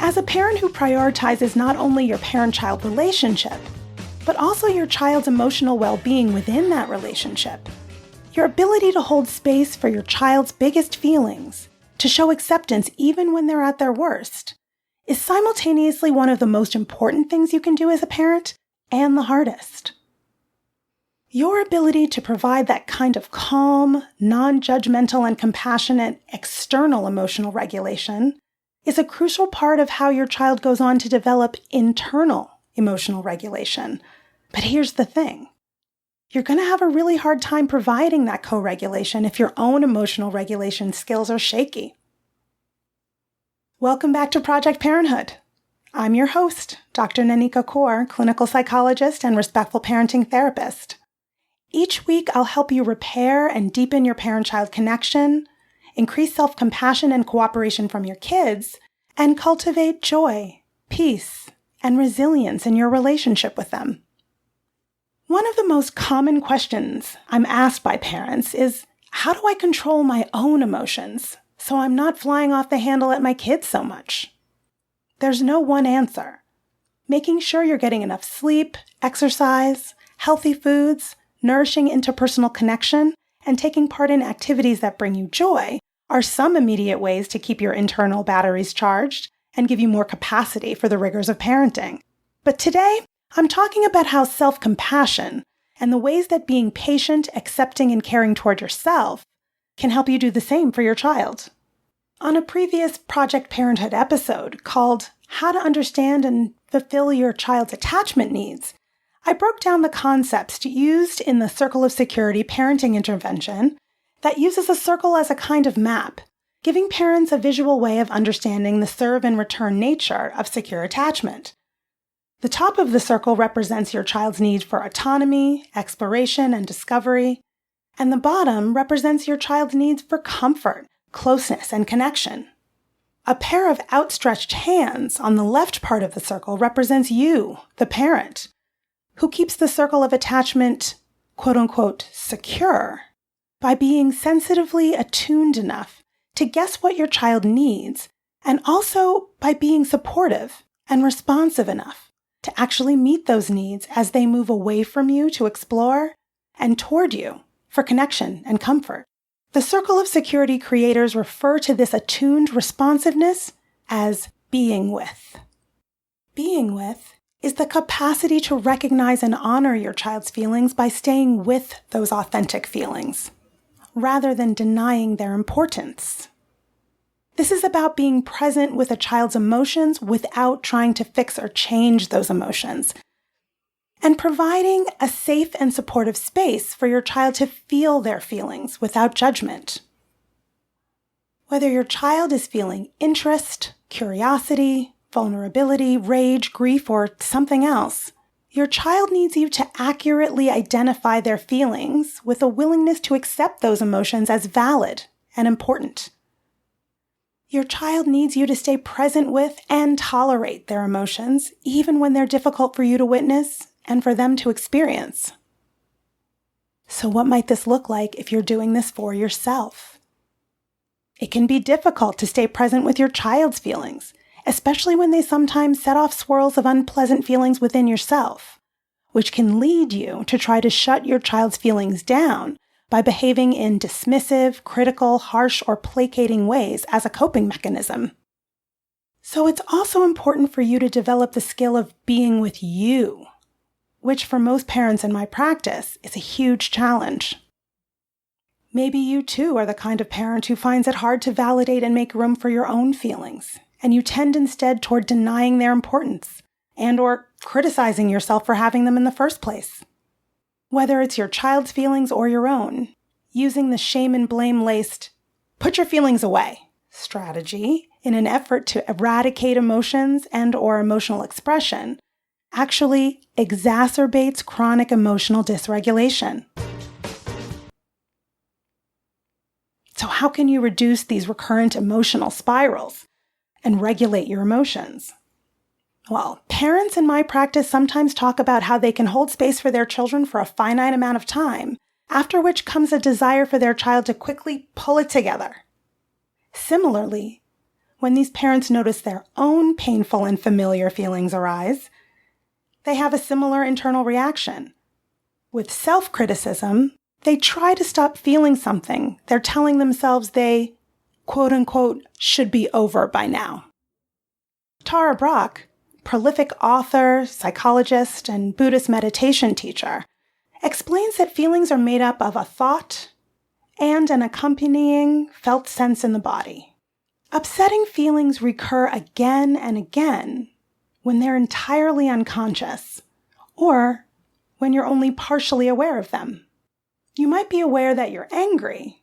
As a parent who prioritizes not only your parent-child relationship, but also your child's emotional well-being within that relationship, your ability to hold space for your child's biggest feelings, to show acceptance even when they're at their worst, is simultaneously one of the most important things you can do as a parent and the hardest. Your ability to provide that kind of calm, non-judgmental, and compassionate external emotional regulation is a crucial part of how your child goes on to develop internal emotional regulation. But here's the thing. You're going to have a really hard time providing that co-regulation if your own emotional regulation skills are shaky. Welcome back to Project Parenthood. I'm your host, Dr. Nanika Coor, clinical psychologist and respectful parenting therapist. Each week, I'll help you repair and deepen your parent-child connection, increase self-compassion and cooperation from your kids, and cultivate joy, peace, and resilience in your relationship with them. One of the most common questions I'm asked by parents is, how do I control my own emotions so I'm not flying off the handle at my kids so much? There's no one answer. Making sure you're getting enough sleep, exercise, healthy foods, nourishing interpersonal connection, and taking part in activities that bring you joy are some immediate ways to keep your internal batteries charged and give you more capacity for the rigors of parenting. But today, I'm talking about how self-compassion and the ways that being patient, accepting, and caring toward yourself can help you do the same for your child. On a previous Project Parenthood episode called How to Understand and Fulfill Your Child's Attachment Needs, I broke down the concepts used in the Circle of Security parenting intervention that uses a circle as a kind of map, giving parents a visual way of understanding the serve and return nature of secure attachment. The top of the circle represents your child's need for autonomy, exploration, and discovery, and the bottom represents your child's needs for comfort, closeness, and connection. A pair of outstretched hands on the left part of the circle represents you, the parent, who keeps the circle of attachment, quote-unquote, secure, by being sensitively attuned enough to guess what your child needs, and also by being supportive and responsive enough to actually meet those needs as they move away from you to explore and toward you for connection and comfort. The Circle of Security creators refer to this attuned responsiveness as being with. Being with is the capacity to recognize and honor your child's feelings by staying with those authentic feelings, rather than denying their importance. This is about being present with a child's emotions without trying to fix or change those emotions, and providing a safe and supportive space for your child to feel their feelings without judgment. Whether your child is feeling interest, curiosity, vulnerability, rage, grief, or something else, your child needs you to accurately identify their feelings with a willingness to accept those emotions as valid and important. Your child needs you to stay present with and tolerate their emotions, even when they're difficult for you to witness and for them to experience. So what might this look like if you're doing this for yourself? It can be difficult to stay present with your child's feelings, especially when they sometimes set off swirls of unpleasant feelings within yourself, which can lead you to try to shut your child's feelings down by behaving in dismissive, critical, harsh, or placating ways as a coping mechanism. So it's also important for you to develop the skill of being with you, which for most parents in my practice is a huge challenge. Maybe you too are the kind of parent who finds it hard to validate and make room for your own feelings, and you tend instead toward denying their importance and or criticizing yourself for having them in the first place. Whether it's your child's feelings or your own, using the shame and blame-laced, put your feelings away strategy in an effort to eradicate emotions and or emotional expression actually exacerbates chronic emotional dysregulation. So how can you reduce these recurrent emotional spirals and regulate your emotions? Well, parents in my practice sometimes talk about how they can hold space for their children for a finite amount of time, after which comes a desire for their child to quickly pull it together. Similarly, when these parents notice their own painful and familiar feelings arise, they have a similar internal reaction. With self-criticism, they try to stop feeling something they're telling themselves they, quote-unquote, should be over by now. Tara Brach, prolific author, psychologist, and Buddhist meditation teacher, explains that feelings are made up of a thought and an accompanying felt sense in the body. Upsetting feelings recur again and again when they're entirely unconscious, or when you're only partially aware of them. You might be aware that you're angry,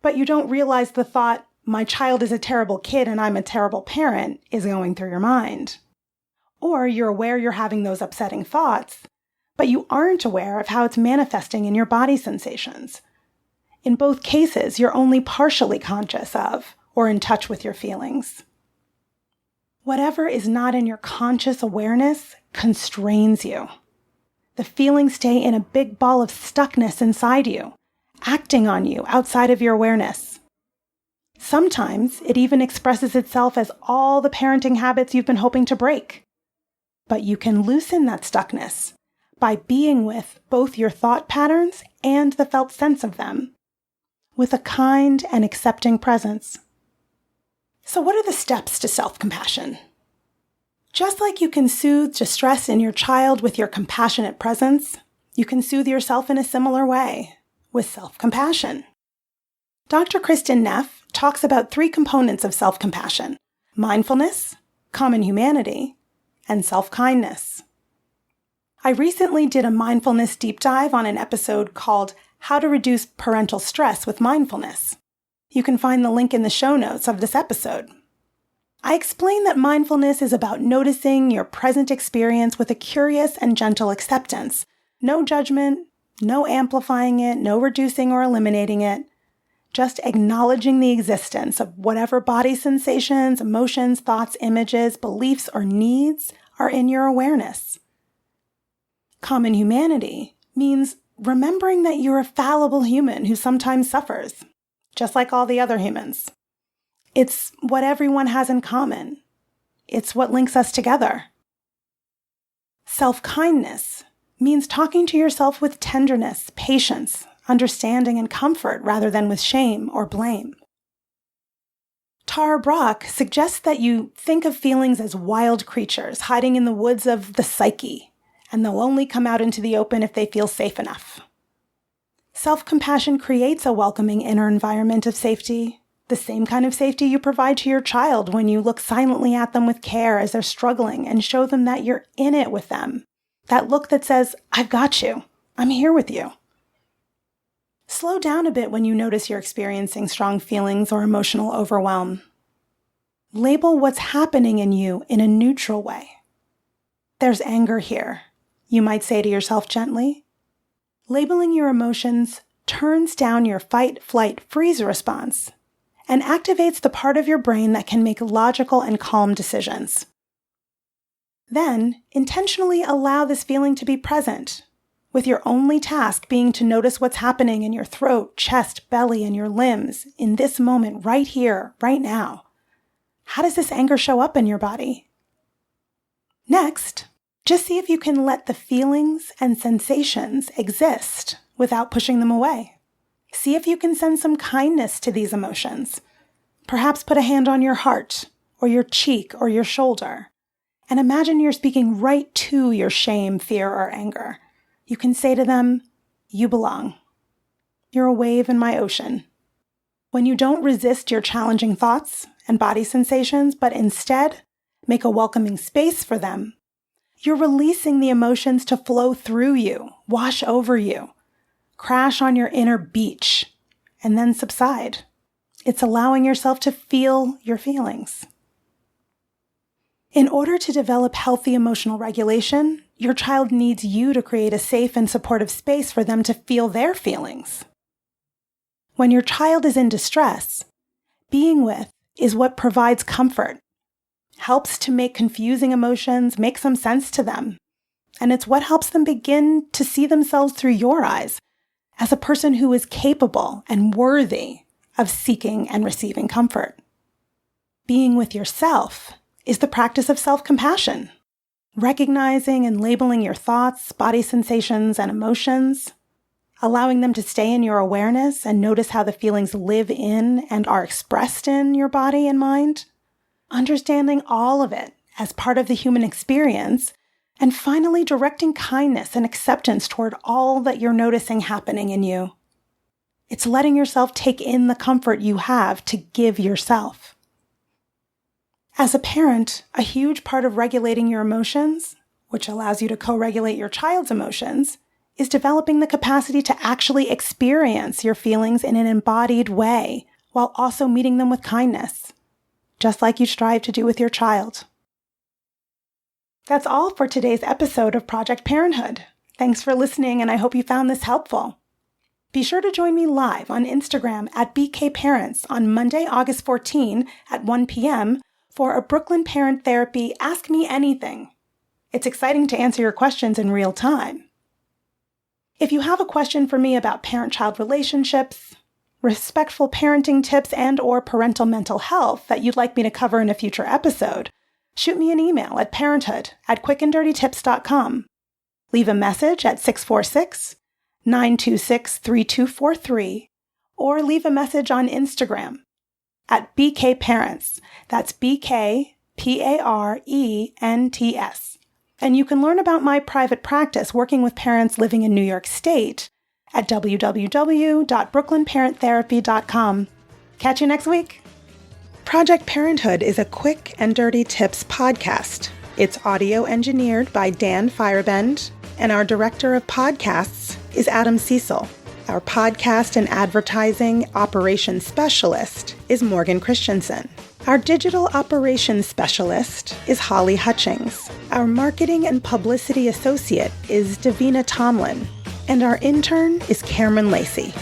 but you don't realize the thought, my child is a terrible kid and I'm a terrible parent, is going through your mind. Or you're aware you're having those upsetting thoughts, but you aren't aware of how it's manifesting in your body sensations. In both cases, you're only partially conscious of or in touch with your feelings. Whatever is not in your conscious awareness constrains you. The feelings stay in a big ball of stuckness inside you, acting on you outside of your awareness. Sometimes it even expresses itself as all the parenting habits you've been hoping to break. But you can loosen that stuckness by being with both your thought patterns and the felt sense of them, with a kind and accepting presence. So what are the steps to self-compassion? Just like you can soothe distress in your child with your compassionate presence, you can soothe yourself in a similar way, with self-compassion. Dr. Kristin Neff talks about 3 components of self-compassion: mindfulness, common humanity, and self-kindness. I recently did a mindfulness deep dive on an episode called How to Reduce Parental Stress with Mindfulness. You can find the link in the show notes of this episode. I explain that mindfulness is about noticing your present experience with a curious and gentle acceptance. No judgment, no amplifying it, no reducing or eliminating it. Just acknowledging the existence of whatever body sensations, emotions, thoughts, images, beliefs, or needs are in your awareness. Common humanity means remembering that you're a fallible human who sometimes suffers, just like all the other humans. It's what everyone has in common. It's what links us together. Self-kindness means talking to yourself with tenderness, patience, understanding, and comfort rather than with shame or blame. Tara Brach suggests that you think of feelings as wild creatures hiding in the woods of the psyche, and they'll only come out into the open if they feel safe enough. Self-compassion creates a welcoming inner environment of safety, the same kind of safety you provide to your child when you look silently at them with care as they're struggling and show them that you're in it with them. That look that says, I've got you. I'm here with you. Slow down a bit when you notice you're experiencing strong feelings or emotional overwhelm. Label what's happening in you in a neutral way. There's anger here, you might say to yourself gently. Labeling your emotions turns down your fight, flight, freeze response and activates the part of your brain that can make logical and calm decisions. Then, intentionally allow this feeling to be present, with your only task being to notice what's happening in your throat, chest, belly, and your limbs in this moment, right here, right now. How does this anger show up in your body? Next, just see if you can let the feelings and sensations exist without pushing them away. See if you can send some kindness to these emotions. Perhaps put a hand on your heart, or your cheek, or your shoulder, and imagine you're speaking right to your shame, fear, or anger. You can say to them, you belong. You're a wave in my ocean. When you don't resist your challenging thoughts and body sensations, but instead make a welcoming space for them, you're releasing the emotions to flow through you, wash over you, crash on your inner beach, and then subside. It's allowing yourself to feel your feelings. In order to develop healthy emotional regulation, your child needs you to create a safe and supportive space for them to feel their feelings. When your child is in distress, being with is what provides comfort, helps to make confusing emotions make some sense to them, and it's what helps them begin to see themselves through your eyes as a person who is capable and worthy of seeking and receiving comfort. being with yourself is the practice of self-compassion, recognizing and labeling your thoughts, body sensations, and emotions, allowing them to stay in your awareness and notice how the feelings live in and are expressed in your body and mind, understanding all of it as part of the human experience, and finally directing kindness and acceptance toward all that you're noticing happening in you. It's letting yourself take in the comfort you have to give yourself. As a parent, a huge part of regulating your emotions, which allows you to co-regulate your child's emotions, is developing the capacity to actually experience your feelings in an embodied way while also meeting them with kindness, just like you strive to do with your child. That's all for today's episode of Project Parenthood. Thanks for listening, and I hope you found this helpful. Be sure to join me live on Instagram at BKParents on Monday, August 14 at 1 p.m. for a Brooklyn Parent Therapy Ask Me Anything. It's exciting to answer your questions in real time. If you have a question for me about parent-child relationships, respectful parenting tips, and/or parental mental health that you'd like me to cover in a future episode, shoot me an email at parenthood@quickanddirtytips.com. Leave a message at 646-926-3243, or leave a message on Instagram at BKParents. That's BKPARENTS. And you can learn about my private practice working with parents living in New York State at www.brooklynparenttherapy.com. Catch you next week. Project Parenthood is a Quick and Dirty Tips podcast. It's audio engineered by Dan Firebend, and our director of podcasts is Adam Cecil. Our podcast and advertising operations specialist is Morgan Christensen. Our digital operations specialist is Holly Hutchings. Our marketing and publicity associate is Davina Tomlin. And our intern is Cameron Lacey.